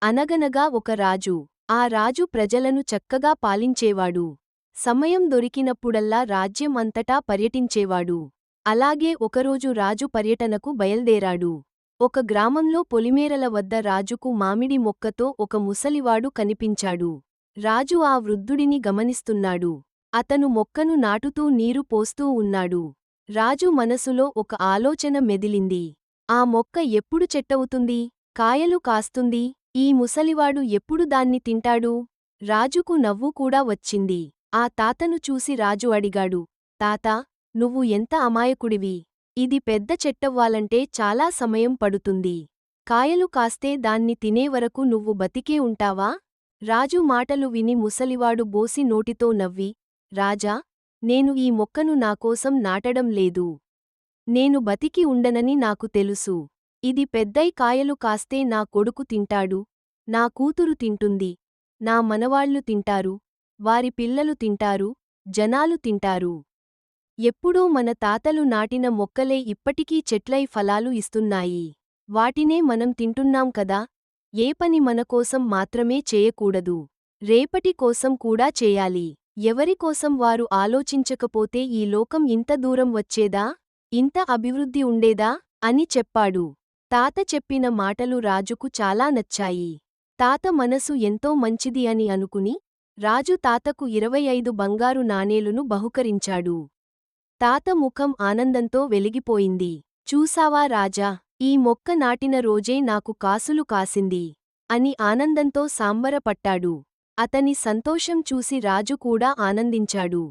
అనగనగా ఒక రాజు. ఆ రాజు ప్రజలను చక్కగా పాలించేవాడు. సమయం దొరికినప్పుడల్లా రాజ్యం అంతటా పర్యటించేవాడు. అలాగే ఒకరోజు రాజు పర్యటనకు బయల్దేరాడు. ఒక గ్రామంలో పొలిమేరల వద్ద రాజుకు మామిడి మొక్కతో ఒక ముసలివాడు కనిపించాడు. రాజు ఆ వృద్ధుడిని గమనిస్తున్నాడు. అతను మొక్కను నాటుతూ నీరు పోస్తూ ఉన్నాడు. రాజు మనసులో ఒక ఆలోచన మెదిలింది. ఆ మొక్క ఎప్పుడు చెట్టవుతుంది, కాయలు కాస్తుంది, ఈ ముసలివాడు ఎప్పుడు దాన్ని తింటాడు? రాజుకు నవ్వు కూడా వచ్చింది. ఆ తాతను చూసి రాజు అడిగాడు, తాతా, నువ్వు ఎంత అమాయకుడివి. ఇది పెద్ద చెట్టవ్వాలంటే చాలా సమయం పడుతుంది. కాయలు కాస్తే దాన్ని తినేవరకు నువ్వు బతికే ఉంటావా? రాజు మాటలు విని ముసలివాడు బోసి నోటితో నవ్వి, రాజా, నేను ఈ మొక్కను నాకోసం నాటడం లేదు. నేను బతికి ఉండనని నాకు తెలుసు. ఇది పెద్దై కాయలు కాస్తే నా కొడుకు తింటాడు, నా కూతురు తింటుంది, నా మనవాళ్లు తింటారు, వారి పిల్లలు తింటారు, జనాలు తింటారు. ఎప్పుడో మన తాతలు నాటిన మొక్కలే ఇప్పటికీ చెట్లై ఫలాలు ఇస్తున్నాయి. వాటినే మనం తింటున్నాం కదా. ఏ పని మనకోసం మాత్రమే చేయకూడదు, రేపటి కోసం కూడా చేయాలి. ఎవరికోసం వారు ఆలోచించకపోతే ఈ లోకం ఇంత దూరం వచ్చేదా, ఇంత అభివృద్ధి ఉండేదా అని చెప్పాడు. తాత చెప్పిన మాటలు రాజుకు చాలా నచ్చాయి. తాత మనసు ఎంతో మంచిది అని అనుకుని రాజు తాతకు 25 బంగారు నాణేలును బహుకరించాడు. తాత ముఖం ఆనందంతో వెలిగిపోయింది. చూసావా రాజా, ఈ మొక్క నాటిన రోజే నాకు కాసులు కాసింది అని ఆనందంతో సాంబరపట్టాడు. అతని సంతోషం చూసి రాజు కూడా ఆనందించాడు.